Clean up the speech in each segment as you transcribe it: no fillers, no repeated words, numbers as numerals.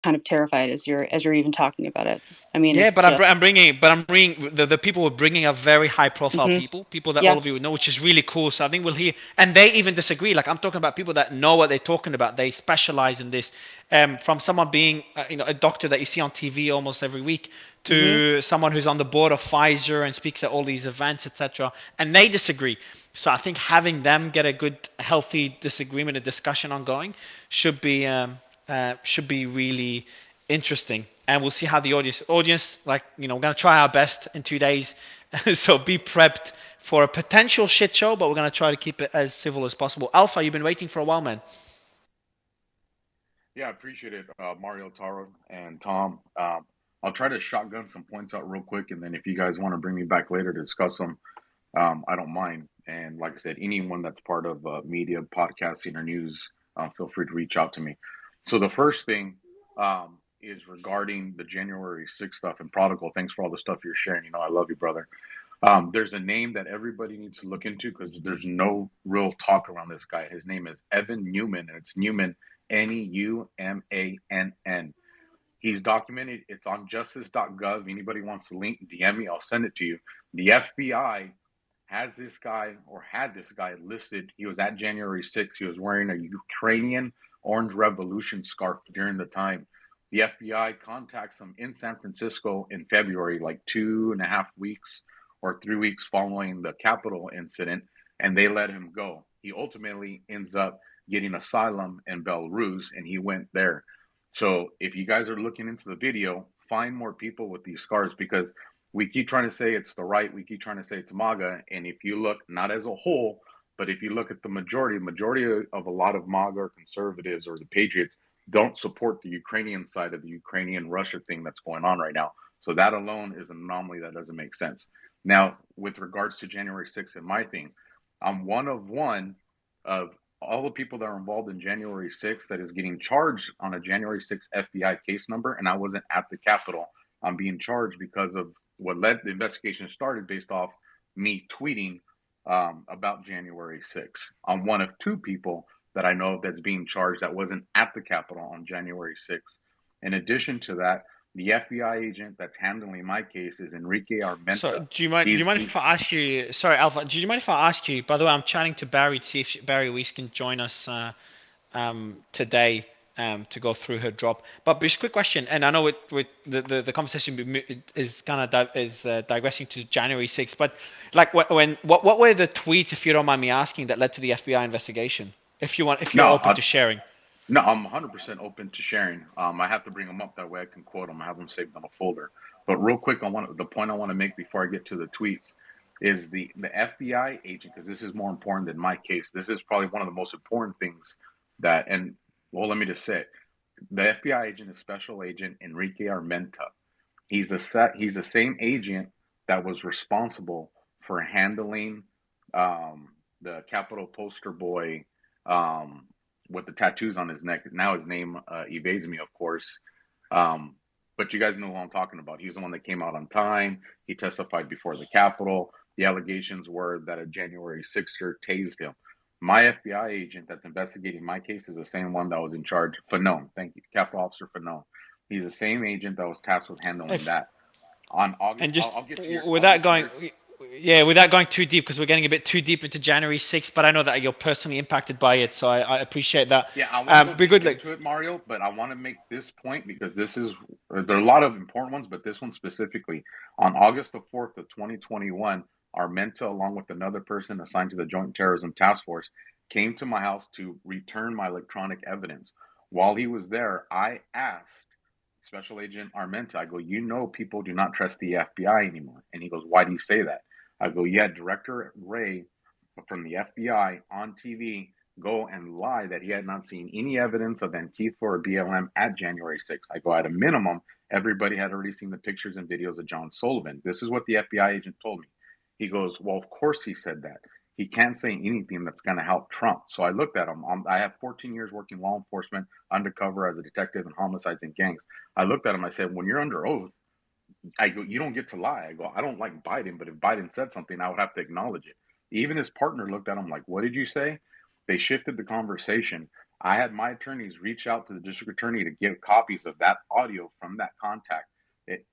kind of terrified as you're even talking about it. I mean, Yeah, it's but just. I'm bringing the people we're bringing are very high profile Hmm. people that all of Yes. you would know, which is really cool. So I think we'll hear, and they even disagree. Like I'm talking about people that know what they're talking about. They specialize in this. From someone being, a doctor that you see on TV almost every week, Hmm. to someone who's on the board of Pfizer and speaks at all these events, etc. And they disagree. So I think having them get a good, healthy disagreement, a discussion ongoing, should be should be really interesting, and we'll see how the audience like, we're going to try our best in 2 days. So be prepped for a potential shit show, but we're going to try to keep it as civil as possible. Alpha, you've been waiting for a while, man. Yeah, I appreciate it, Mario, Taro, and Tom. I'll try to shotgun some points out real quick, and then if you guys want to bring me back later to discuss them, I don't mind. And like I said, anyone that's part of media, podcasting, or news, feel free to reach out to me. So the first thing is regarding the January 6th stuff and protocol. Thanks for all the stuff you're sharing. I love you, brother. There's a name that everybody needs to look into because there's no real talk around this guy. His name is Evan Newman, and it's Newman, Neumann. He's documented. It's on justice.gov. Anybody wants the link, DM me. I'll send it to you. The FBI has this guy or had this guy listed. He was at January 6th. He was wearing a Ukrainian Orange Revolution scarf during the time. The FBI contacts him in San Francisco in February, like 2.5 weeks or 3 weeks following the Capitol incident, and they let him go. He ultimately ends up getting asylum in Belarus, and he went there. So if you guys are looking into the video, find more people with these scars because we keep trying to say it's the right, we keep trying to say it's MAGA, and if you look not as a whole, but if you look at the majority of a lot of MAGA or conservatives or the patriots don't support the Ukrainian side of the Ukrainian Russia thing that's going on right now. So that alone is an anomaly that doesn't make sense. Now, with regards to January 6th and my thing, I'm one of all the people that are involved in January 6th that is getting charged on a January 6th FBI case number, and I wasn't at the Capitol. I'm being charged because of what led the investigation started based off me tweeting about January 6th. I'm one of two people that I know that's being charged that wasn't at the Capitol on January 6th. In addition to that, the FBI agent that's handling my case is Enrique So Armenta. do you mind if He's I ask you, sorry, Alpha, do you mind if I ask you, by the way, I'm chatting to Barry to see if Barry Weiss can join us today, to go through her drop. But just a quick question, and I know with the conversation is kind of digressing to January 6th, but like what were the tweets, if you don't mind me asking, that led to the FBI investigation? If no, you're open to sharing. no, I'm 100% open to sharing. I have to bring them up that way I can quote them. I have them saved on a folder. But real quick, the point I want to make before I get to the tweets is the FBI agent because this is more important than my case. This is probably one of the most important things that and well, let me just say it. The FBI agent is Special Agent Enrique Armenta. He's the same agent that was responsible for handling the Capitol poster boy um, with the tattoos on his neck. Now his name evades me, of course. Um, but you guys know who I'm talking about. He was the one that came out on time. He testified before the Capitol. The allegations were that a January 6er tased him. My FBI agent that's investigating my case is the same one that was in charge. Fanon, thank you, Capitol Officer Fanon. He's the same agent that was tasked with handling If that. On and August, just I'll without get to going, your. yeah, without going too deep, because we're getting a bit too deep into January 6th, but I know that you're personally impacted by it, so I appreciate that. Yeah, I want to go Be deep good, like. into it, Mario, but I want to make this point because this is there are a lot of important ones, but this one specifically. On August the 4th of 2021, Armenta, along with another person assigned to the Joint Terrorism Task Force, came to my house to return my electronic evidence. While he was there, I asked Special Agent Armenta, I go, people do not trust the FBI anymore. And he goes, why do you say that? I go, yeah, Director Ray from the FBI on TV go and lie that he had not seen any evidence of Antifa or BLM at January 6th. I go, at a minimum, everybody had already seen the pictures and videos of John Sullivan. This is what the FBI agent told me. He goes, well, of course he said that. He can't say anything that's going to help Trump. So I looked at him. I have 14 years working law enforcement undercover as a detective in homicides and gangs. I looked at him. I said, when you're under oath, I go, you don't get to lie. I go, I don't like Biden, but if Biden said something, I would have to acknowledge it. Even his partner looked at him like, what did you say? They shifted the conversation. I had my attorneys reach out to the district attorney to give copies of that audio from that contact.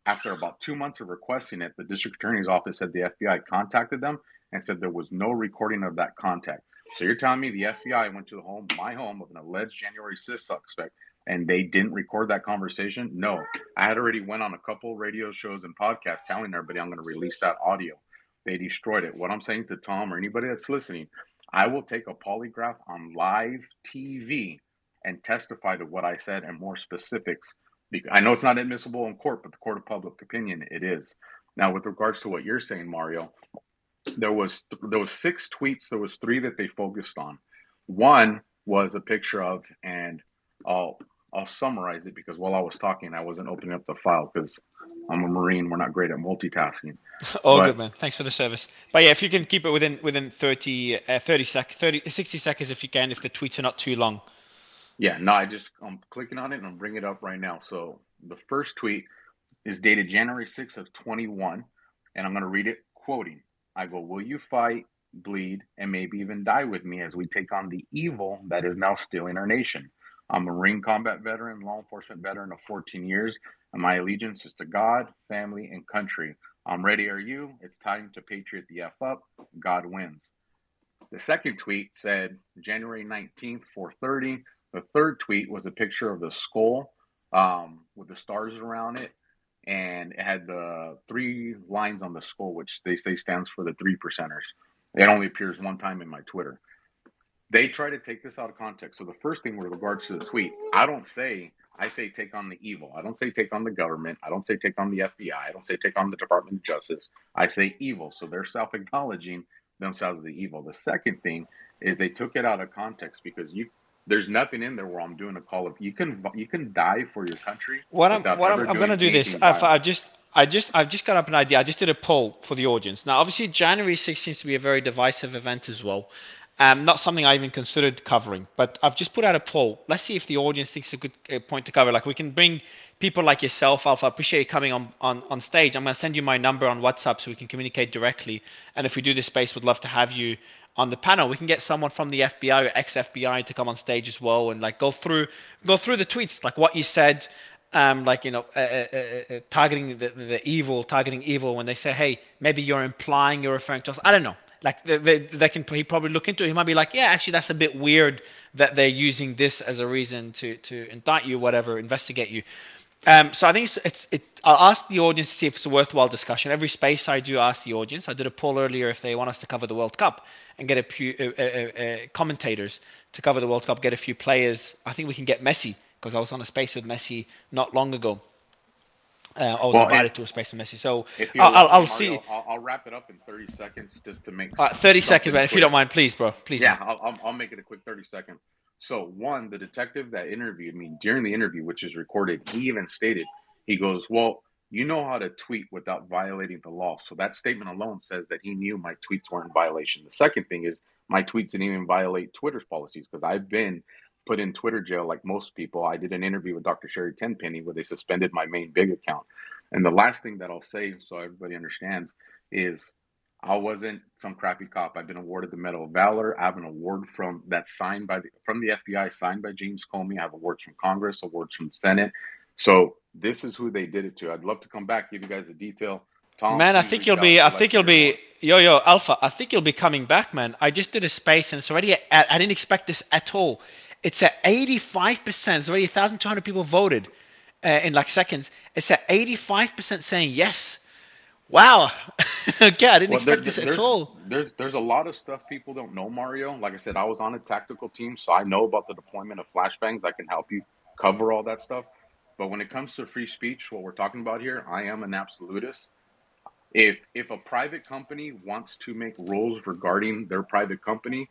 After about 2 months of requesting it, the district attorney's office said the FBI contacted them and said there was no recording of that contact. So you're telling me the FBI went to my home of an alleged January 6th suspect, and they didn't record that conversation? No. I had already went on a couple radio shows and podcasts telling everybody I'm going to release that audio. They destroyed it. What I'm saying to Tom or anybody that's listening, I will take a polygraph on live TV and testify to what I said and more specifics. I know it's not admissible in court, but the court of public opinion, it is. Now, with regards to what you're saying, Mario, there was 6 tweets. There was 3 that they focused on. One was a picture of, and I'll summarize it because while I was talking, I wasn't opening up the file because I'm a Marine. We're not great at multitasking. All good, But man. Thanks for the service. But yeah, if you can keep it within 60 seconds if you can, if the tweets are not too long. yeah, no, I'm clicking on it and I'm bringing it up right now. So the first tweet is dated January 6th of 21, and I'm going to read it quoting. I go, will you fight, bleed, and maybe even die with me as we take on the evil that is now stealing our nation? I'm a Marine combat veteran, law enforcement veteran of 14 years, and my allegiance is to God, family, and country. I'm ready, are you? It's time to patriot the F up. God wins. The second tweet said January 19th, 4:30. The third tweet was a picture of the skull with the stars around it, and it had the 3 lines on the skull, which they say stands for the 3%ers. It only appears one time in my Twitter. They try to take this out of context. So the first thing with regards to the tweet, I say take on the evil. I don't say take on the government. I don't say take on the FBI. I don't say take on the Department of Justice. I say evil. So they're self-acknowledging themselves as the evil. The second thing is they took it out of context because there's nothing in there where I'm doing a call of you can die for your country without ever I'm gonna doing do this. anything violent. I've just got up an idea. I just did a poll for the audience. Now, obviously, January 6th seems to be a very divisive event as well. Not something I even considered covering, but I've just put out a poll. Let's see if the audience thinks it's a good point to cover. Like we can bring people like yourself, Alpha. I appreciate you coming on stage. I'm going to send you my number on WhatsApp so we can communicate directly. And if we do this space, would love to have you on the panel. We can get someone from the FBI or ex-FBI to come on stage as well and like go through the tweets, like what you said, like targeting evil when they say, hey, maybe you're implying you're referring to us. I don't know. Like they can he probably look into it. He might be like, yeah, actually that's a bit weird that they're using this as a reason to indict you, whatever, investigate you. So I think I'll ask the audience to see if it's a worthwhile discussion. Every space I do ask the audience. I did a poll earlier if they want us to cover the World Cup and get a few commentators to cover the World Cup, get a few players. I think we can get Messi because I was on a space with Messi not long ago. I was Well, invited to a space with Messi. So if you allow me, I'll see. Mario, I'll wrap it up in 30 seconds just to make 30 seconds, something man. If you don't quick. mind, please, bro. Please, Yeah, man. I'll make it a quick 30-second. So one, the detective that interviewed me during the interview, which is recorded, he even stated, he goes, well, you know how to tweet without violating the law. So that statement alone says that he knew my tweets weren't in violation. The second thing is my tweets didn't even violate Twitter's policies because I've been put in Twitter jail like most people. I did an interview with Dr. Sherry Tenpenny where they suspended my main big account. And the last thing that I'll say so everybody understands is I wasn't some crappy cop. I've been awarded the Medal of Valor. I have an award from the FBI, signed by James Comey. I have awards from Congress, awards from the Senate. So this is who they did it to. I'd love to come back, give you guys the detail. Tom, Man, please reach out. I I'd like think to you'll hear more. be, yo, Alpha, I think you'll be coming back, man. I just did a space and it's already, I didn't expect this at all. It's at 85%. It's already 1,200 people voted in like seconds. It's at 85% saying yes. Wow. Okay, I didn't Well, expect this at all. there's a lot of stuff people don't know, Mario. Like I said, I was on a tactical team, so I know about the deployment of flashbangs. I can help you cover all that stuff. But when it comes to free speech, what we're talking about here, I am an absolutist. If a private company wants to make rules regarding their private company,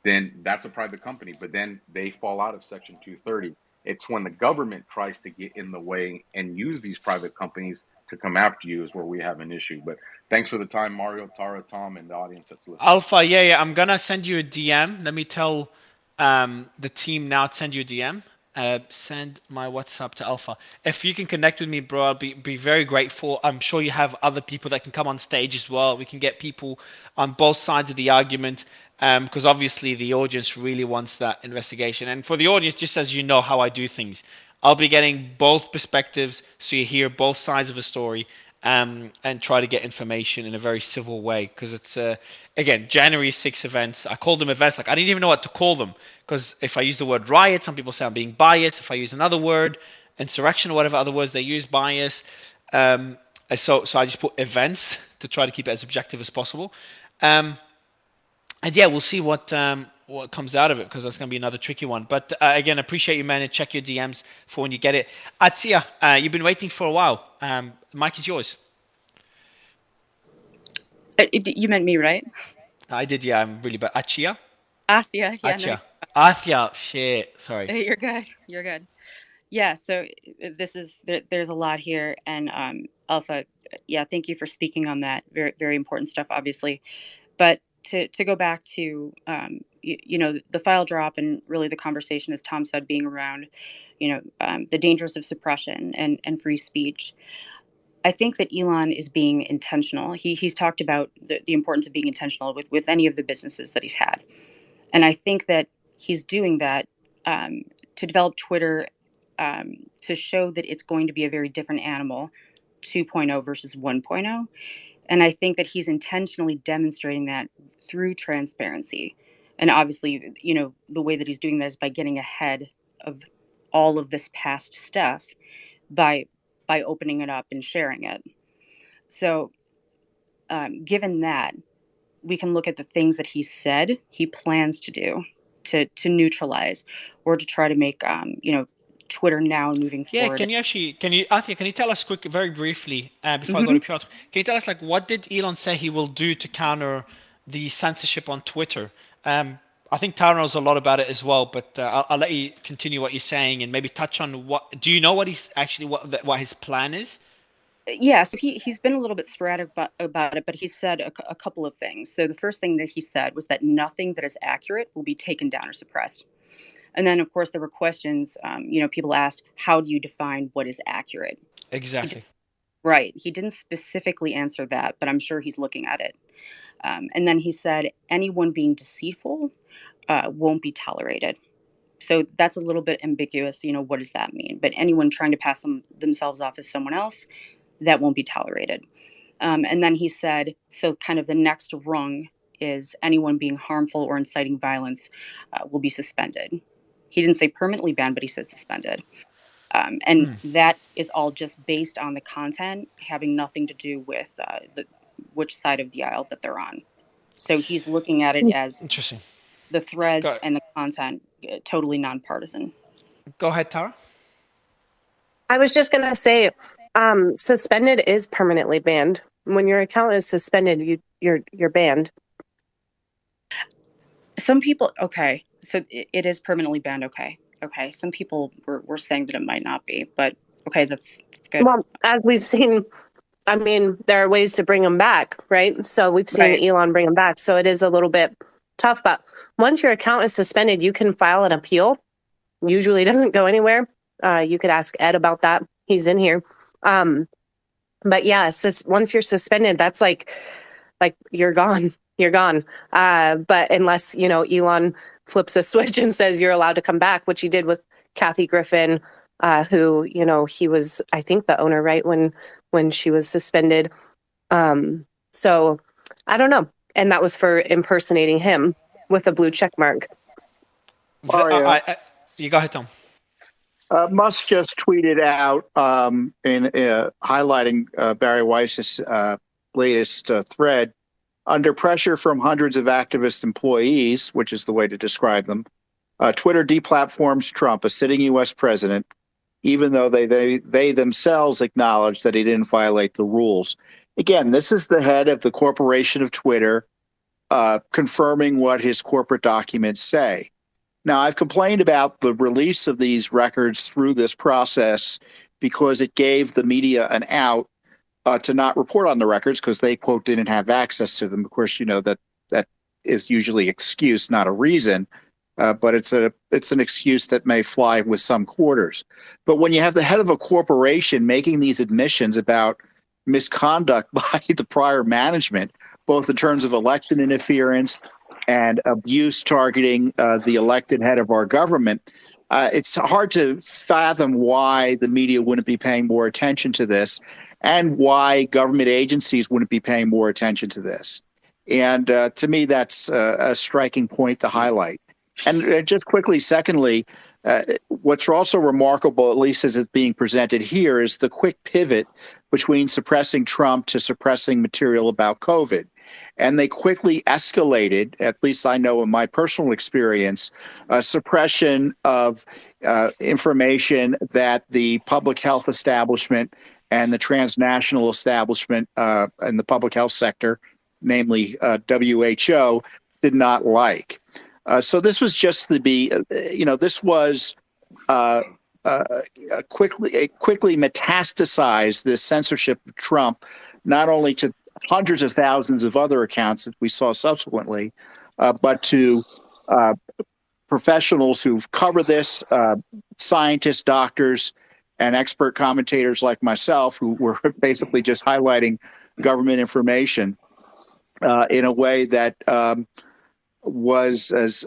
then that's a private company. But then they fall out of Section 230. It's when the government tries to get in the way and use these private companies to come after you is where we have an issue. But thanks for the time, Mario, Tara, Tom, and the audience that's listening. Alpha, yeah, I'm gonna send you a DM. Let me tell the team now to send you a DM. send my WhatsApp to Alpha. If you can connect with me, bro, I'll be very grateful. I'm sure you have other people that can come on stage as well. We can get people on both sides of the argument, because obviously the audience really wants that investigation. And for the audience, just as you know how I do things, I'll be getting both perspectives, so you hear both sides of a story, and try to get information in a very civil way. Because it's again, January 6 events. I call them events. Like, I didn't even know what to call them, because if I use the word riot, some people say I'm being biased. If I use another word, insurrection or whatever other words they use, bias. So I just put events to try to keep it as objective as possible. And yeah, we'll see what comes out of it, because that's going to be another tricky one. But again, appreciate you, man, and check your DMs for when you get it. Atia, you've been waiting for a while. Mic is yours. You meant me, right? I did, yeah. I'm really bad. Achia? Athia, yeah, no, Achia. Athia. Shit. Sorry. you're good. You're good. Yeah, so there's a lot here, and Alpha, yeah, thank you for speaking on that. Very, very important stuff, obviously. But to go back to the file drop, and really the conversation, as Tom said, being around the dangers of suppression and free speech. I think that Elon is being intentional. He's talked about the importance of being intentional with any of the businesses that he's had, and I think that he's doing that to develop Twitter, to show that it's going to be a very different animal, 2.0 versus 1.0. And I think that he's intentionally demonstrating that through transparency. And obviously, the way that he's doing that is by getting ahead of all of this past stuff by opening it up and sharing it. So, given that, we can look at the things that he said he plans to do to neutralize, or to try to make Twitter now moving Yeah, forward. Athia, can you tell us very briefly, before I go to Piotr, can you tell us, like, what did Elon say he will do to counter the censorship on Twitter? I think Tara knows a lot about it as well, but I'll let you continue what you're saying, and maybe touch on do you know what he's actually, what his plan is? Yeah, so he's been a little bit sporadic about it, but he said a couple of things. So the first thing that he said was that nothing that is accurate will be taken down or suppressed. And then, of course, there were questions. People asked, how do you define what is accurate? Exactly. Right. He didn't specifically answer that, but I'm sure he's looking at it. And then he said, anyone being deceitful won't be tolerated. So that's a little bit ambiguous. What does that mean? But anyone trying to pass themselves off as someone else, that won't be tolerated. And then he said, so kind of the next rung is anyone being harmful or inciting violence will be suspended. He didn't say permanently banned, but he said suspended. And that is all just based on the content, having nothing to do with which side of the aisle that they're on. So he's looking at it as interesting. The threads and the content, totally nonpartisan. Go ahead, Tara. I was just going to say, suspended is permanently banned. When your account is suspended, you're banned. Some people, okay, so it is permanently banned. Okay. Some people were saying that it might not be, but okay, that's good. Well, as we've seen, I mean, there are ways to bring them back, right? So we've seen Elon bring them back. So it is a little bit tough, but once your account is suspended, you can file an appeal. Usually it doesn't go anywhere. You could ask Ed about that. He's in here. But yeah, once you're suspended, that's like you're gone. You're gone. But unless, Elon flips a switch and says you're allowed to come back, which he did with Kathy Griffin, who, he was, I think, the owner, right, when she was suspended. So I don't know. And that was for impersonating him with a blue check mark. You go ahead, Tom. Musk just tweeted out in highlighting Barry Weiss's latest thread. Under pressure from hundreds of activist employees, which is the way to describe them, Twitter deplatforms Trump, a sitting U.S. president, even though they themselves acknowledge that he didn't violate the rules. Again, this is the head of the corporation of Twitter confirming what his corporate documents say. Now, I've complained about the release of these records through this process because it gave the media an out to not report on the records because they, quote, didn't have access to them. Of course, that is usually excuse, not a reason. but it's an excuse that may fly with some quarters. But when you have the head of a corporation making these admissions about misconduct by the prior management, both in terms of election interference and abuse targeting the elected head of our government, it's hard to fathom why the media wouldn't be paying more attention to this, and why government agencies wouldn't be paying more attention to this. And to me, that's a striking point to highlight. And just quickly, secondly, what's also remarkable, at least as it's being presented here, is the quick pivot between suppressing Trump to suppressing material about COVID. And they quickly escalated, at least I know in my personal experience, suppression of information that the public health establishment and the transnational establishment in the public health sector, namely WHO, did not like. So this was just this was quickly metastasized this censorship of Trump, not only to hundreds of thousands of other accounts that we saw subsequently, but to professionals who've covered this, scientists, doctors, and expert commentators like myself, who were basically just highlighting government information in a way that was as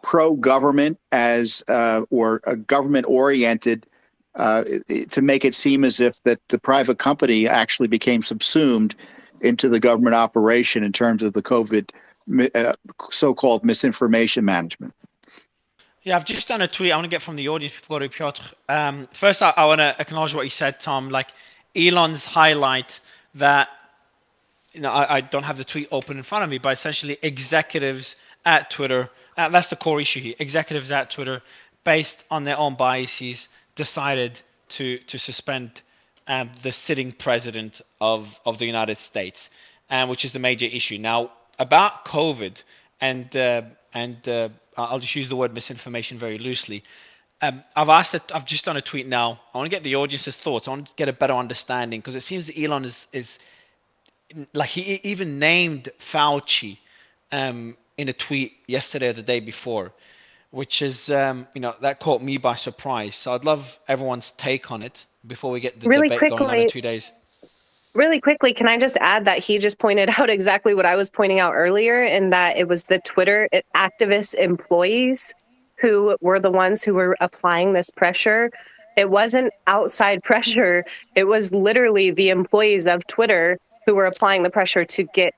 pro-government as or government-oriented to make it seem as if that the private company actually became subsumed into the government operation in terms of the COVID so-called misinformation management. Yeah, I've just done a tweet I want to get from the audience before we go to Piotr. First, I want to acknowledge what you said, Tom. Like Elon's highlight that, I don't have the tweet open in front of me, but essentially executives at Twitter, that's the core issue here. Executives at Twitter, based on their own biases, decided to suspend the sitting president of the United States, which is the major issue. Now, about COVID, and I'll just use the word misinformation very loosely. I've just done a tweet now. I want to get the audience's thoughts. I want to get a better understanding, because it seems that Elon is like, he even named Fauci in a tweet yesterday or the day before, which is that caught me by surprise. So I'd love everyone's take on it before we get the debate going on in 2 days. Really quickly, can I just add that he just pointed out exactly what I was pointing out earlier, in that it was the Twitter activist employees who were the ones who were applying this pressure. It wasn't outside pressure. It was literally the employees of Twitter who were applying the pressure to get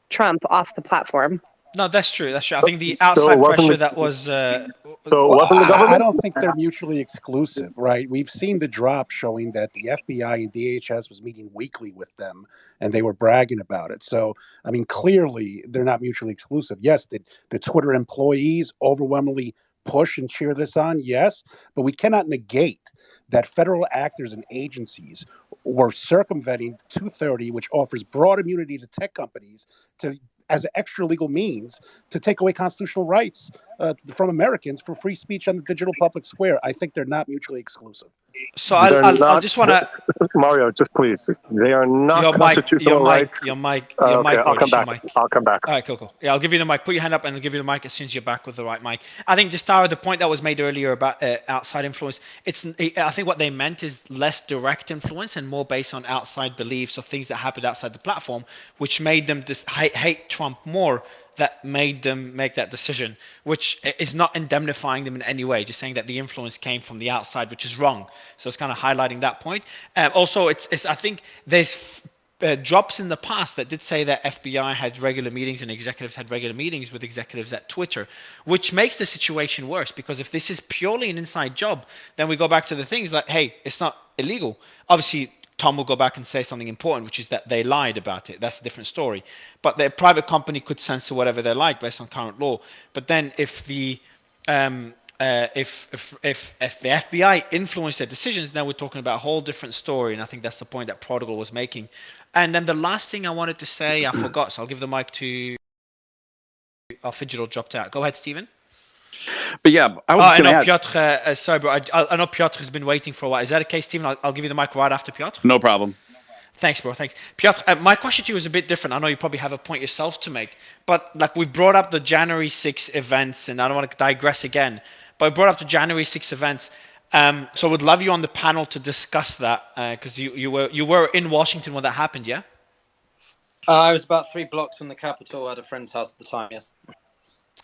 Trump off the platform. No, that's true. That's true. I think the outside pressure that was. So it wasn't the government? I don't think they're mutually exclusive, right? We've seen the drop showing that the FBI and DHS was meeting weekly with them, and they were bragging about it. So, I mean, clearly they're not mutually exclusive. Yes, the Twitter employees overwhelmingly push and cheer this on, yes, but we cannot negate that federal actors and agencies were circumventing 230, which offers broad immunity to tech companies as an extra legal means to take away constitutional rights from Americans for free speech on the digital public square. I think they're not mutually exclusive. So I just want to... Mario, just please. They are not constitutional rights. Your mic. I'll come back. I'll come back. All right, cool. Yeah, I'll give you the mic. Put your hand up and I'll give you the mic as soon as you're back with the right mic. I think just the point that was made earlier about outside influence, I think what they meant is less direct influence and more based on outside beliefs or things that happened outside the platform, which made them just hate Trump more, that made them make that decision, which is not indemnifying them in any way, just saying that the influence came from the outside, which is wrong. So it's kind of highlighting that point. Also, I think there's drops in the past that did say that FBI had regular meetings and executives had regular meetings with executives at Twitter, which makes the situation worse, because if this is purely an inside job, then we go back to the things like, hey, it's not illegal. Obviously, Tom will go back and say something important, which is that they lied about it. That's a different story. But the private company could censor whatever they like based on current law. But then if the FBI influenced their decisions, then we're talking about a whole different story. And I think that's the point that Prodigal was making. And then the last thing I wanted to say, I forgot. So I'll give the mic to our Fidgetal dropped out. Go ahead, Stephen. But yeah, I was going to add. Piotr, sorry, but I know Piotr has been waiting for a while. Is that okay, Stephen? I'll give you the mic right after Piotr. No problem. Thanks, bro. Thanks, Piotr. My question to you is a bit different. I know you probably have a point yourself to make, but like we've brought up the January 6 events, and I don't want to digress again, but I brought up the January 6 events. So I would love you on the panel to discuss that because you were in Washington when that happened, yeah? I was about 3 blocks from the Capitol at a friend's house at the time. Yes.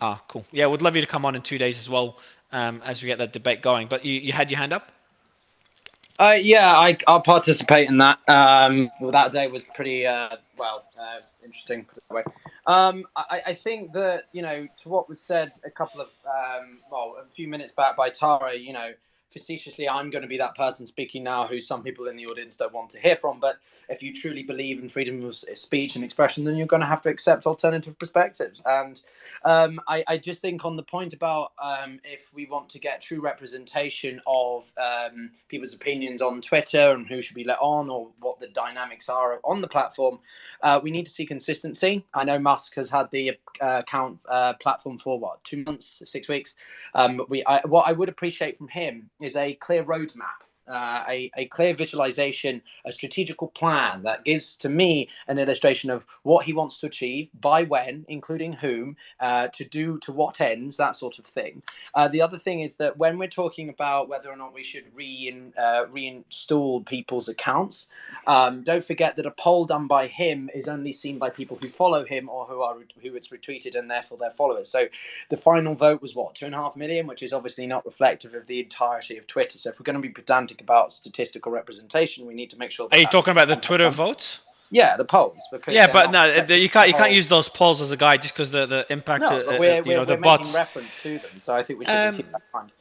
Ah, cool. Yeah, would love you to come on in 2 days as well as we get that debate going. But you had your hand up. Yeah, I'll participate in that. Well, that day was pretty interesting, put it that way. I think that, you know, to what was said a few minutes back by Tara, you know, facetiously, I'm going to be that person speaking now who some people in the audience don't want to hear from. But if you truly believe in freedom of speech and expression, then you're going to have to accept alternative perspectives. And I just think on the point about if we want to get true representation of people's opinions on Twitter and who should be let on or what the dynamics are on the platform, we need to see consistency. I know Musk has had the account platform for 2 months, 6 weeks. What I would appreciate from him is a clear roadmap, a clear visualization, a strategical plan that gives to me an illustration of what he wants to achieve, by when, including whom, to do to what ends, that sort of thing. The other thing is that when we're talking about whether or not we should reinstall people's accounts, don't forget that a poll done by him is only seen by people who follow him or who it's retweeted and therefore their followers. So the final vote was 2.5 million, which is obviously not reflective of the entirety of Twitter. So if we're going to be pedantic about statistical representation, we need to make sure that Are you talking about the Twitter votes? Yeah, the polls. Because yeah, but no, you can't use those polls as a guide just because the impact. No, but we're the bots. making reference to them, so I think we should keep that in mind.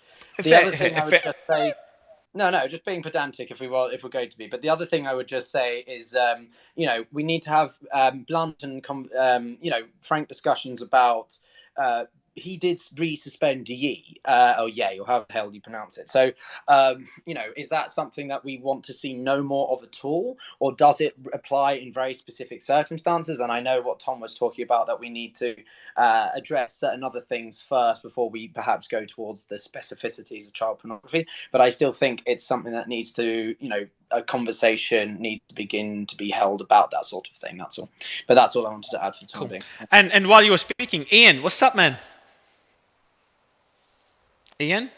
The other thing I would just say. No, just being pedantic if we're going to be. But the other thing I would just say is, you know, we need to have blunt and frank discussions about. He did resuspend Ye, or Ye, or how the hell you pronounce it. So, you know, is that something that we want to see no more of at all, or does it apply in very specific circumstances? And I know what Tom was talking about, that we need to address certain other things first before we perhaps go towards the specificities of child pornography. But I still think it's something that needs to, you know, a conversation needs to begin to be held about that sort of thing. That's all. But that's all I wanted to add for the time being. And while you were speaking, Ian, what's up, man? Ian?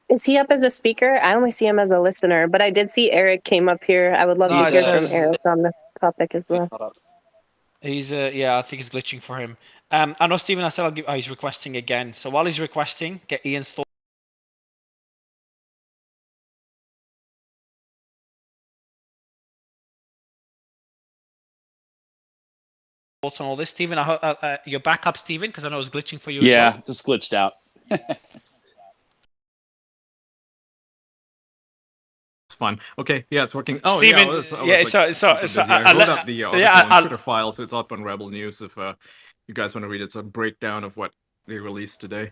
Is he up as a speaker? I only see him as a listener, but I did see Eric came up here. I would love to hear from Eric on the topic as well. He's yeah, I think he's glitching for him. I know Stephen. I said I'll give. Oh, he's requesting again. So while he's requesting, get Ian's thoughts on all this, Stephen. You're back up, Stephen, because I know it was glitching for you. Yeah, as well. Just glitched out. Fun. Okay, yeah, it's working. Oh, Steven, yeah. I wrote up the article on Twitter files. So it's up on Rebel News if you guys want to read it. It's a breakdown of what they released today.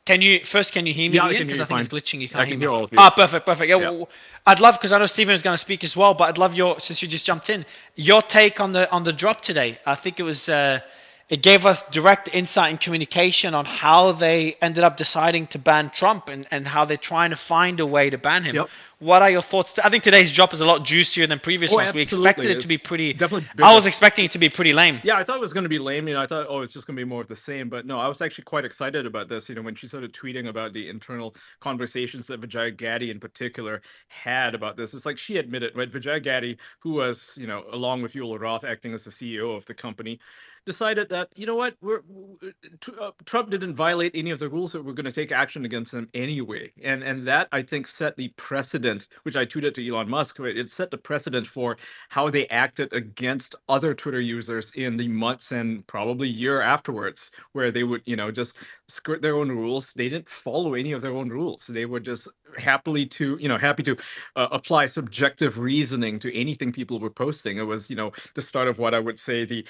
Can you hear me, yeah, Ian? Because I think it's glitching. You can't I can hear me. all of you. Ah, perfect. Yeah. I'd love, because I know Stephen is going to speak as well, but I'd love since you just jumped in, your take on the drop today. I think it was it gave us direct insight and communication on how they ended up deciding to ban Trump and how they're trying to find a way to ban him. Yep. What are your thoughts? I think today's drop is a lot juicier than previous ones. Absolutely. We expected it to be pretty. Definitely. I was expecting it to be pretty lame. Yeah, I thought it was going to be lame. You know, I thought, it's just going to be more of the same. But no, I was actually quite excited about this. You know, when she started tweeting about the internal conversations that Vijaya Gadde in particular had about this, it's like she admitted, right? Vijaya Gadde, who was, you know, along with Euler Roth acting as the CEO of the company, decided that, you know what, Trump didn't violate any of the rules, that we're going to take action against him anyway. And that, I think, set the precedent, which I tweeted to Elon Musk, right? It set the precedent for how they acted against other Twitter users in the months and probably year afterwards, where they would, you know, just skirt their own rules. They didn't follow any of their own rules. They were just happy to apply subjective reasoning to anything people were posting. It was, you know, the start of what I would say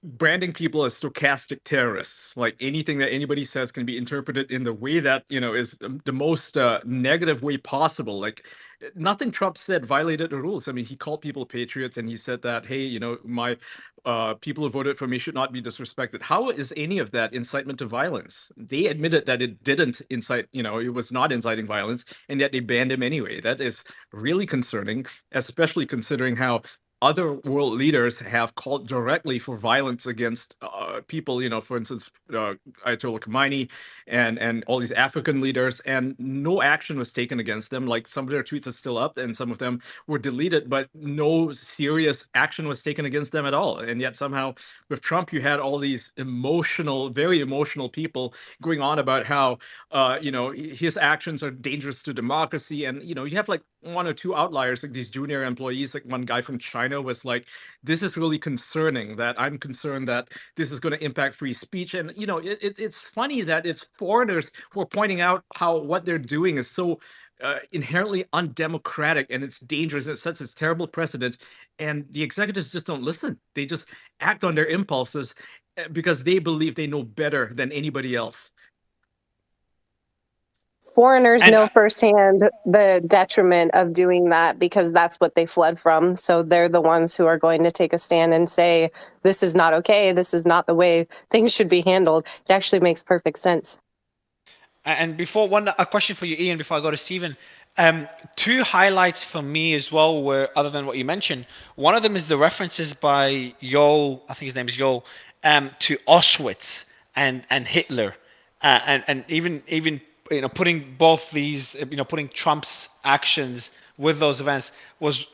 branding people as stochastic terrorists. Like anything that anybody says can be interpreted in the way that, you know, is the most negative way possible. Like like nothing Trump said violated the rules. I mean, he called people patriots and he said that, hey, my people who voted for me should not be disrespected. How is any of that incitement to violence? They admitted that it didn't incite, it was not inciting violence, and yet they banned him anyway. That is really concerning, especially considering how other world leaders have called directly for violence against people, for instance, Ayatollah Khomeini and all these African leaders, and no action was taken against them. Like, some of their tweets are still up and some of them were deleted, but no serious action was taken against them at all. And yet somehow with Trump, you had all these very emotional people going on about how, his actions are dangerous to democracy. And, you have like one or two outliers, like these junior employees, like one guy from China was like, this is really concerning, that I'm concerned that this is going to impact free speech. And, it's funny that it's foreigners who are pointing out how what they're doing is so inherently undemocratic and it's dangerous. It sets this terrible precedent. And the executives just don't listen. They just act on their impulses because they believe they know better than anybody else. Foreigners know firsthand the detriment of doing that because that's what they fled from. So they're the ones who are going to take a stand and say, this is not okay. This is not the way things should be handled. It actually makes perfect sense. And a question for you, Ian, before I go to Stephen. Two highlights for me as well were, other than what you mentioned, one of them is the references by Yoel, I think his name is Yoel, to Auschwitz and Hitler, and even putting both these, putting Trump's actions with those events was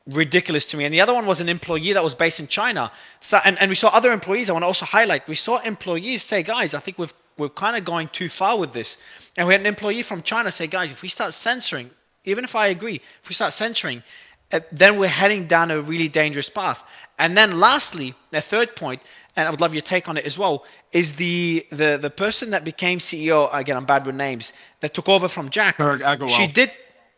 ridiculous to me. And the other one was an employee that was based in China. So, and we saw other employees. I want to also highlight, we saw employees say, guys, I think we're kind of going too far with this. And we had an employee from China say, guys, if we start censoring, even if I agree, if we start censoring, then we're heading down a really dangerous path. And then lastly, the third point, and I would love your take on it as well, is the person that became CEO, again, I'm bad with names, that took over from Jack. She did,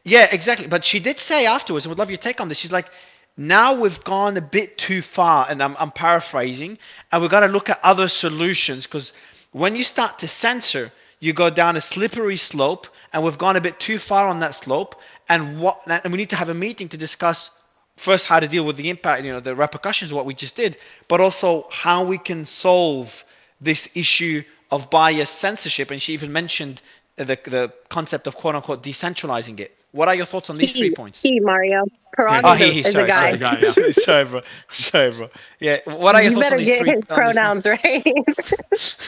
yeah, exactly. But she did say afterwards, I would love your take on this, she's like, now we've gone a bit too far, and I'm paraphrasing, and we've got to look at other solutions, because when you start to censor, you go down a slippery slope, and we've gone a bit too far on that slope, and we need to have a meeting to discuss first how to deal with the impact, the repercussions of what we just did, but also how we can solve this issue of bias censorship. And she even mentioned the concept of quote unquote decentralizing it. What are your thoughts on these 3 points? Mario. Parag is a guy. Sorry, bro. Yeah. What are your thoughts on these 3? You better get his pronouns right.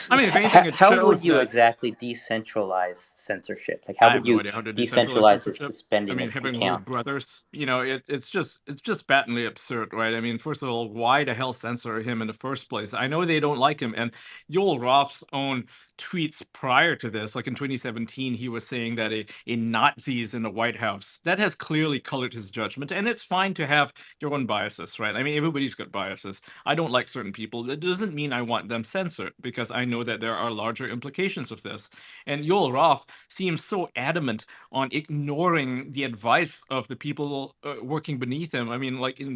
I mean, if anything, how would you exactly decentralize censorship? Like, how would you decentralize the suspending of having accounts? brothers, it's just patently absurd, right? I mean, first of all, why the hell censor him in the first place? I know they don't like him, and Yoel Roth's own tweets prior to this, like in 2017, he was saying that a Nazi is in the White House. That has clearly colored his judgment, and it's fine to have your own biases, right? I mean, everybody's got biases. I don't like certain people. That doesn't mean I want them censored, because I know that there are larger implications of this. And Yoel Roth seems so adamant on ignoring the advice of the people working beneath him. I mean, like in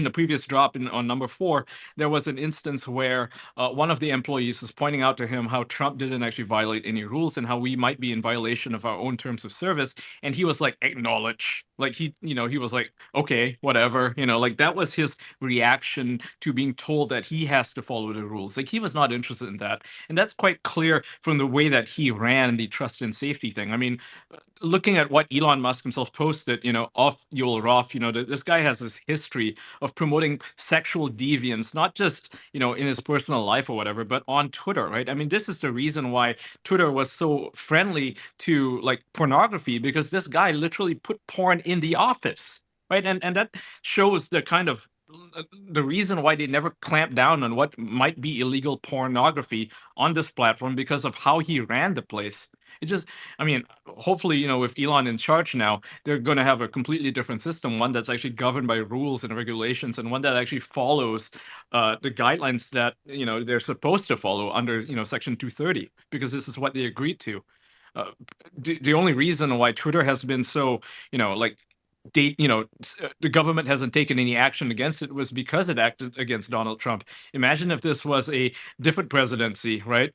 the previous drop on number 4, there was an instance where one of the employees was pointing out to him how Trump didn't actually violate any rules and how we might be in violation of our own terms of service. And he was like, acknowledge. Like he was like, okay, whatever. Like that was his reaction to being told that he has to follow the rules. Like he was not interested in that. And that's quite clear from the way that he ran the trust and safety thing. I mean, looking at what Elon Musk himself posted, off Yoel Roth, this guy has this history of promoting sexual deviance, not just, in his personal life or whatever, but on Twitter, right? I mean, this is the reason why Twitter was so friendly to like pornography, because this guy literally put porn in the office, right? And that shows the kind of the reason why they never clamped down on what might be illegal pornography on this platform, because of how he ran the place. It just, I mean, hopefully, with Elon in charge now, they're going to have a completely different system, one that's actually governed by rules and regulations, and one that actually follows the guidelines that, they're supposed to follow under, Section 230, because this is what they agreed to. The only reason why Twitter has been so, the government hasn't taken any action against it was because it acted against Donald Trump. Imagine if this was a different presidency, right?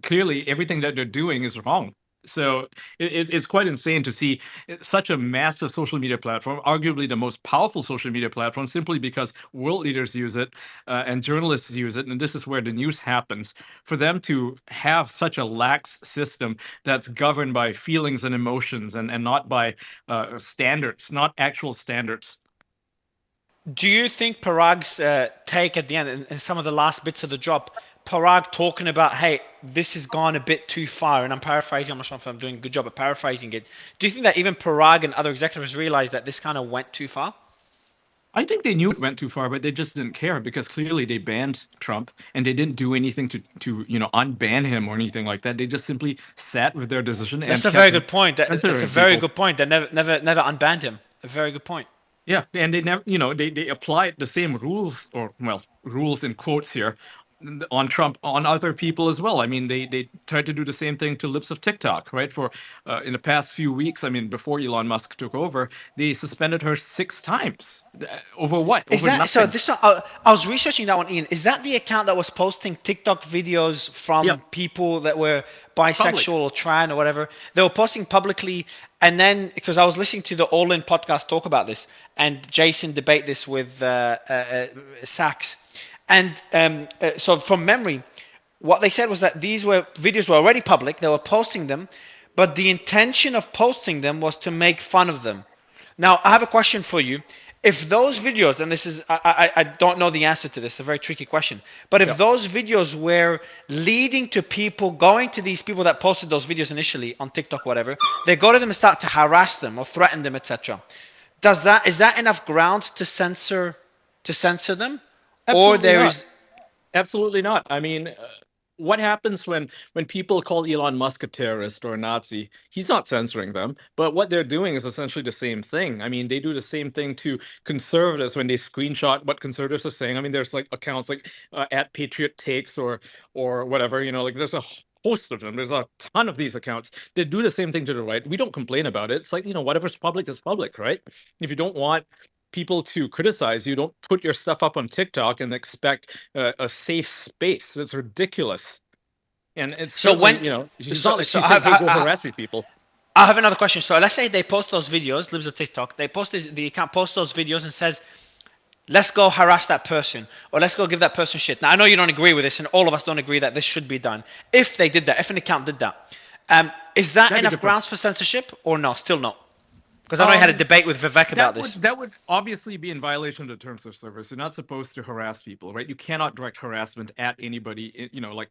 Clearly, everything that they're doing is wrong. So it's quite insane to see such a massive social media platform, arguably the most powerful social media platform, simply because world leaders use it and journalists use it, and this is where the news happens. For them to have such a lax system that's governed by feelings and emotions and not by standards, not actual standards. Do you think Parag's take at the end, and some of the last bits of the drop, Parag talking about, hey, this has gone a bit too far, and I'm paraphrasing, I'm not sure if I'm doing a good job at paraphrasing it. Do you think that even Parag and other executives realized that this kind of went too far? I think they knew it went too far, but they just didn't care because clearly they banned Trump and they didn't do anything to unban him or anything like that. They just simply sat with their decision. That's a very good point. That's a very good point. They never unbanned him. A very good point. Yeah, and they never, they applied the same rules, or well, rules in quotes here, on Trump, on other people as well. I mean, they tried to do the same thing to lips of TikTok, right? For in the past few weeks, I mean, before Elon Musk took over, they suspended her 6 times. Over what? Is over that nothing. so? This I was researching that one, Ian. Is that the account that was posting TikTok videos from people that were bisexual or trans or whatever? They were posting publicly, and then because I was listening to the All In podcast talk about this, and Jason debate this with Sachs, and so from memory, what they said was that these videos were already public. They were posting them, but the intention of posting them was to make fun of them. Now, I have a question for you. If those videos, and this is, I don't know the answer to this, it's a very tricky question, but if those videos were leading to people going to these people that posted those videos initially on TikTok, whatever, they go to them and start to harass them or threaten them, etc. Is that enough grounds to censor them? Absolutely Or there not. is Absolutely not. I mean, what happens when people call Elon Musk a terrorist or a Nazi? He's not censoring them, but what they're doing is essentially the same thing. I mean, they do the same thing to conservatives when they screenshot what conservatives are saying. I mean, there's like accounts like at Patriot Takes or whatever, like there's a host of them. There's a ton of these accounts. They do the same thing to the right. We don't complain about it. It's like, whatever's public is public, right? If you don't want people to criticize you, don't put your stuff up on TikTok and expect a safe space. It's ridiculous. And it's so when she's not like she's saying, hey, go harass these people. I have another question. So let's say they post those videos, lives of TikTok. They post the account posts those videos and says, let's go harass that person, or let's go give that person shit. Now I know you don't agree with this, and all of us don't agree that this should be done. If they did that, if an account did that, is that enough grounds for censorship, or no? Still not. Because I know I had a debate with Vivek about this. That would obviously be in violation of the terms of service. You're not supposed to harass people, right? You cannot direct harassment at anybody. Like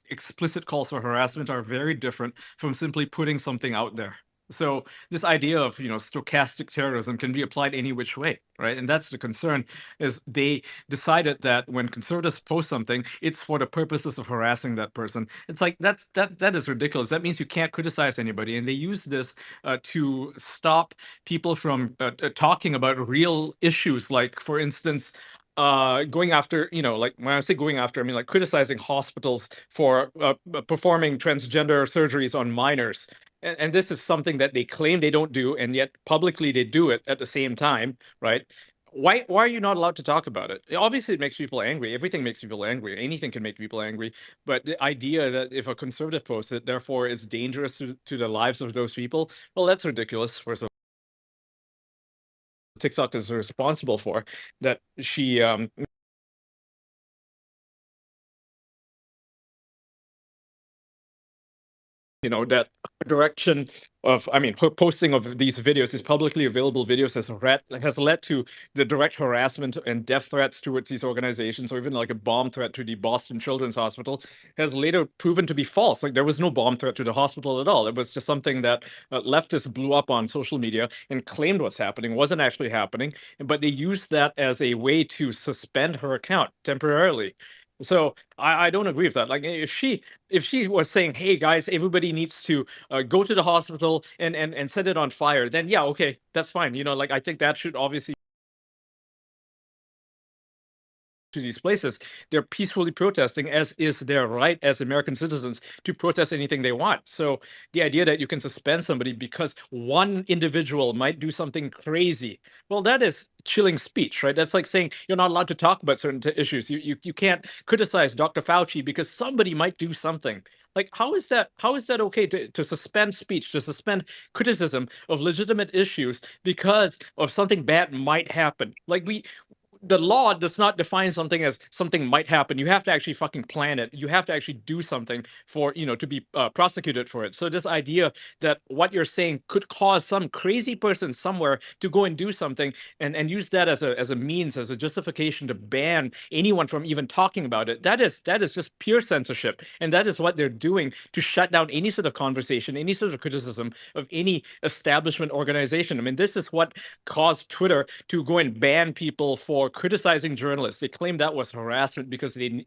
explicit calls for harassment are very different from simply putting something out there. So this idea of stochastic terrorism can be applied any which way, right? And that's the concern, is they decided that when conservatives post something, it's for the purposes of harassing that person. It's like that is ridiculous. That means you can't criticize anybody, and they use this to stop people from talking about real issues, like, for instance, going after, like when I say going after, I mean like criticizing hospitals for performing transgender surgeries on minors. And this is something that they claim they don't do, and yet publicly they do it at the same time, right? Why are you not allowed to talk about it? Obviously, it makes people angry. Everything makes people angry. Anything can make people angry. But the idea that if a conservative posts it, therefore it's dangerous to the lives of those people, well, that's ridiculous. First of all, TikTok is responsible for that. She that direction of, I mean, her posting of these videos, these publicly available videos, has led to the direct harassment and death threats towards these organizations, or even like a bomb threat to the Boston Children's Hospital, has later proven to be false. Like there was no bomb threat to the hospital at all. It was just something that leftists blew up on social media and claimed what's happening wasn't actually happening, but they used that as a way to suspend her account temporarily. So I don't agree with that. Like if she was saying, hey guys, everybody needs to go to the hospital and set it on fire, then yeah, okay, that's fine. Like I think that should obviously to these places. They're peacefully protesting, as is their right as American citizens to protest anything they want. So the idea that you can suspend somebody because one individual might do something crazy, well, that is chilling speech, right? That's like saying you're not allowed to talk about certain issues. You can't criticize Dr. Fauci because somebody might do something. Like, how is that okay to suspend speech, to suspend criticism of legitimate issues because of something bad might happen? Like, the law does not define something as something might happen. You have to actually fucking plan it. You have to actually do something for, to be prosecuted for it. So this idea that what you're saying could cause some crazy person somewhere to go and do something and use that as a means, as a justification to ban anyone from even talking about it, that is just pure censorship. And that is what they're doing to shut down any sort of conversation, any sort of criticism of any establishment organization. I mean, this is what caused Twitter to go and ban people for criticizing journalists. They claimed that was harassment because they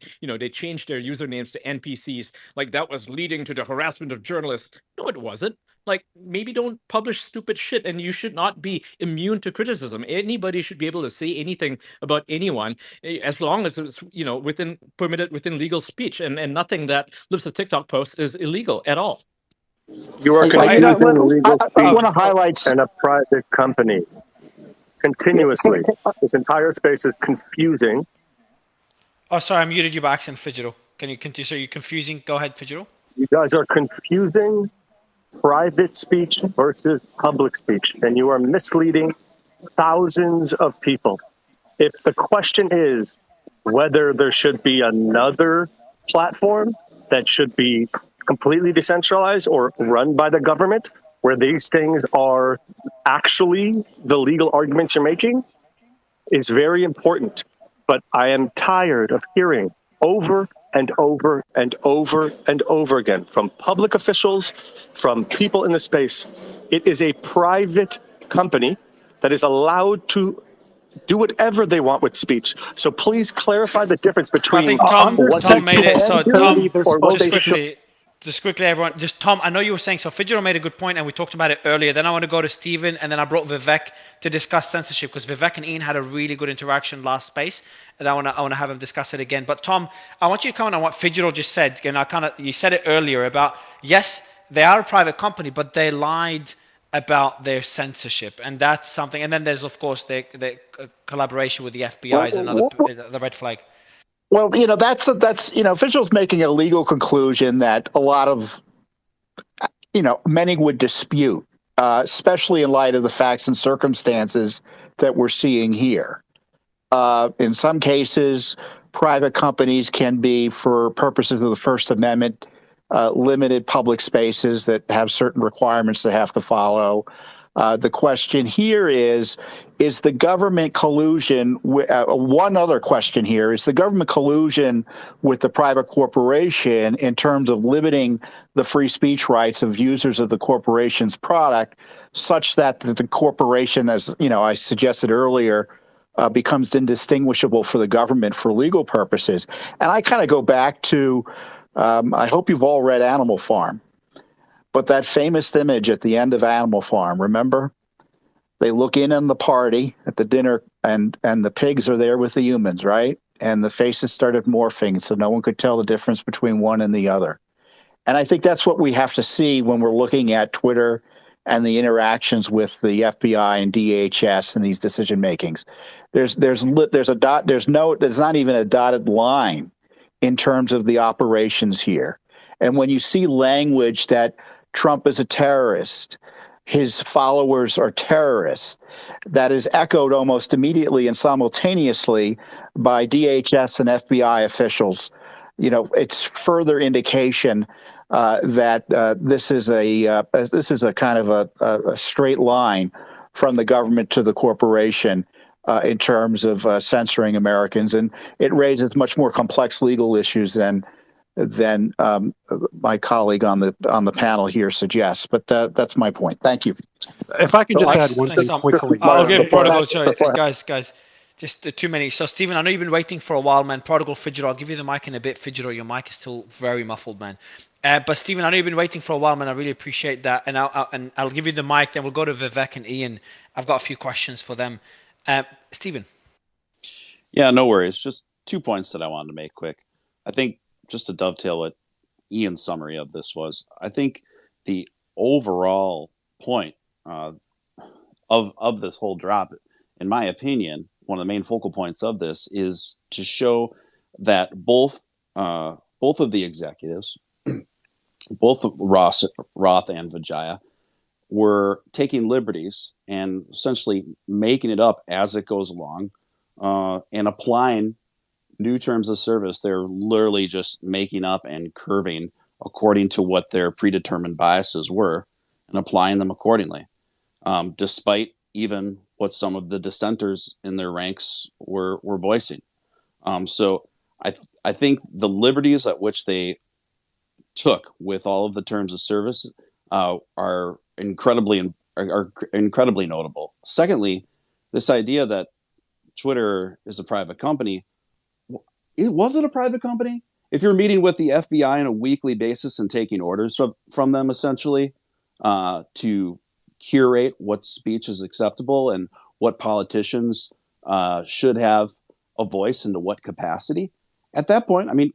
changed their usernames to NPCs. Like, that was leading to the harassment of journalists. No, it wasn't. Like, maybe don't publish stupid shit, and you should not be immune to criticism. Anybody should be able to say anything about anyone, as long as it's permitted within legal speech, and nothing that lives a TikTok post is illegal at all. You are confusing legal speech and a private company continuously. This entire space is confusing. Oh, sorry, I muted you by accident, Fidgetal. Can you continue? So you're confusing. Go ahead, Fidgetal. You guys are confusing private speech versus public speech, and you are misleading thousands of people. If the question is whether there should be another platform that should be completely decentralized or run by the government, where these things are actually the legal arguments you're making, is very important. But I am tired of hearing over and over and over and over again from public officials, from people in the space. It is a private company that is allowed to do whatever they want with speech. So please clarify the difference between I think Tom made it. So Tom, just quickly, everyone. Just Tom, I know you were saying, so Fidgetal made a good point, and we talked about it earlier. Then I want to go to Stephen, and then I brought Vivek to discuss censorship, because Vivek and Ian had a really good interaction last space, and I want to have him discuss it again. But Tom, I want you to comment on what Fidgetal just said. And you said it earlier about, yes, they are a private company, but they lied about their censorship, and that's something. And then there's, of course, the collaboration with the FBI is the red flag. Well, that's officials making a legal conclusion that a lot of, many would dispute, especially in light of the facts and circumstances that we're seeing here. In some cases, private companies can be, for purposes of the First Amendment, limited public spaces that have certain requirements they have to follow. The question here is the government collusion? One other question here is the government collusion with the private corporation in terms of limiting the free speech rights of users of the corporation's product, such that the corporation, as I suggested earlier, becomes indistinguishable for the government for legal purposes. And I kind of go back to, I hope you've all read Animal Farm. But that famous image at the end of Animal Farm, remember? They look in on the party at the dinner, and the pigs are there with the humans, right? And the faces started morphing, so no one could tell the difference between one and the other. And I think that's what we have to see when we're looking at Twitter and the interactions with the FBI and DHS and these decision makings. There's not even a dotted line in terms of the operations here. And when you see language that Trump is a terrorist, his followers are terrorists, that is echoed almost immediately and simultaneously by DHS and FBI officials, it's further indication that this is a kind of a straight line from the government to the corporation in terms of censoring Americans, and it raises much more complex legal issues than my colleague on the panel here suggests. But that's my point. Thank you. If I could just add one thing quickly. I'll give Prodigal, guys, just too many. So Stephen, I know you've been waiting for a while, man. Prodigal, Fidgetal, I'll give you the mic in a bit. Fidgetal, your mic is still very muffled, man. But Stephen, I know you've been waiting for a while, man. I really appreciate that. And I'll give you the mic. Then we'll go to Vivek and Ian. I've got a few questions for them. Stephen. Yeah, no worries. Just 2 points that I wanted to make quick. I think, just to dovetail what Ian's summary of this was, I think the overall point of this whole drop, in my opinion, one of the main focal points of this is to show that both of the executives both Roth and Vijaya were taking liberties and essentially making it up as it goes along, and applying new terms of service. They're literally just making up and curving according to what their predetermined biases were and applying them accordingly, despite even what some of the dissenters in their ranks were voicing. So I think the liberties at which they took with all of the terms of service are incredibly notable. Secondly, this idea that Twitter is a private company. Was it a private company? If you're meeting with the FBI on a weekly basis and taking orders from them, essentially, to curate what speech is acceptable and what politicians should have a voice, into what capacity, at that point, I mean,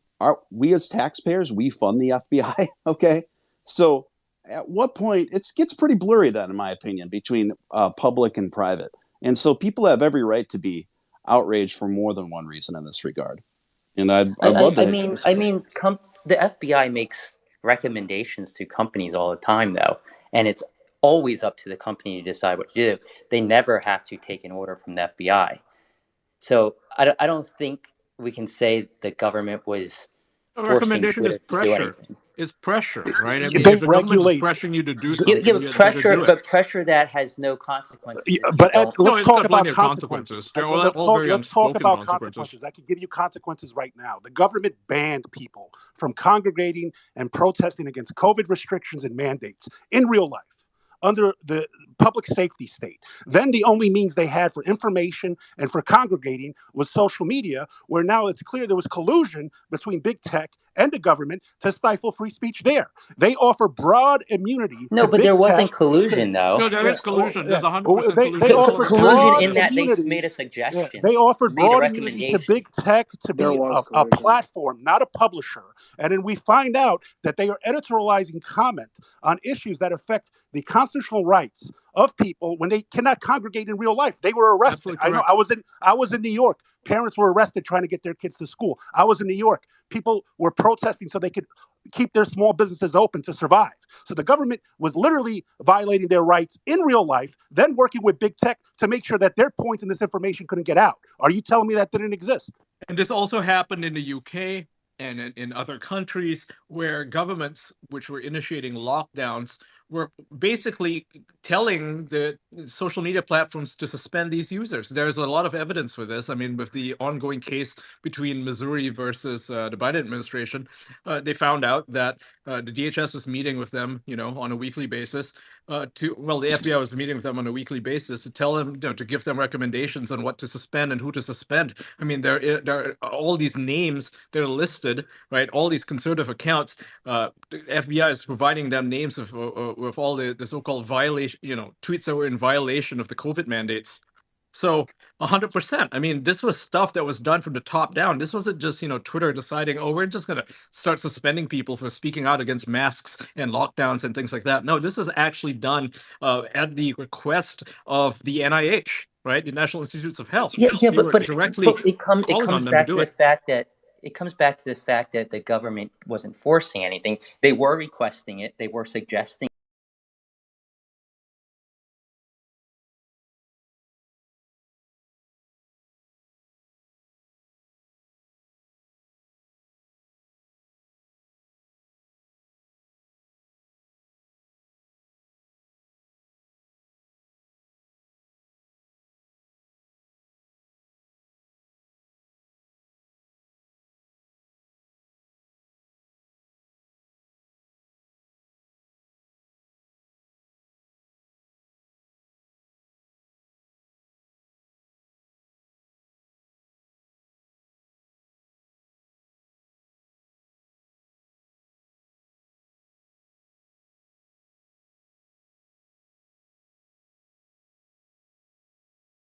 we as taxpayers, we fund the FBI, okay? So at what point, it gets pretty blurry then, in my opinion, between public and private. And so people have every right to be outraged for more than one reason in this regard. And I'd love to. The FBI makes recommendations to companies all the time, though, and it's always up to the company to decide what to do. They never have to take an order from the FBI. So I don't think we can say the government was forcing Twitter to do anything. It's pressure, right? I mean, They if the government is regulate pressuring you to do something, but pressure that has no consequences. But Ed, let's talk about consequences. Let's talk about consequences. I can give you consequences right now. The government banned people from congregating and protesting against COVID restrictions and mandates in real life under the public safety state. Then the only means they had for information and for congregating was social media, where now it's clear there was collusion between big tech and the government to stifle free speech there. They offer broad immunity. No, but there wasn't collusion, though. No, there is collusion. There's 100% collusion. They offered collusion in that they made a suggestion. They offered broad immunity to big tech to be a platform, not a publisher. And then we find out that they are editorializing comment on issues that affect the constitutional rights of people when they cannot congregate in real life. They were arrested. I know. I was in New York. Parents were arrested trying to get their kids to school. I was in New York. People were protesting so they could keep their small businesses open to survive. So the government was literally violating their rights in real life, then working with big tech to make sure that their points in this information couldn't get out. Are you telling me that didn't exist? And this also happened in the UK and in other countries where governments, which were initiating lockdowns, were basically telling the social media platforms to suspend these users. There's a lot of evidence for this. I mean, with the ongoing case between Missouri versus the Biden administration, they found out that the DHS was meeting with them, on a weekly basis. The FBI was meeting with them on a weekly basis to tell them, to give them recommendations on what to suspend and who to suspend. I mean, there are all these names that are listed, right? All these conservative accounts. The FBI is providing them names of all the so-called violation, tweets that were in violation of the COVID mandates. So 100%. I mean, this was stuff that was done from the top down. This wasn't just, Twitter deciding, we're just going to start suspending people for speaking out against masks and lockdowns and things like that. No, this is actually done at the request of the NIH, right? The National Institutes of Health. But it comes back to the fact that it comes back to the fact that the government wasn't forcing anything. They were requesting it. They were suggesting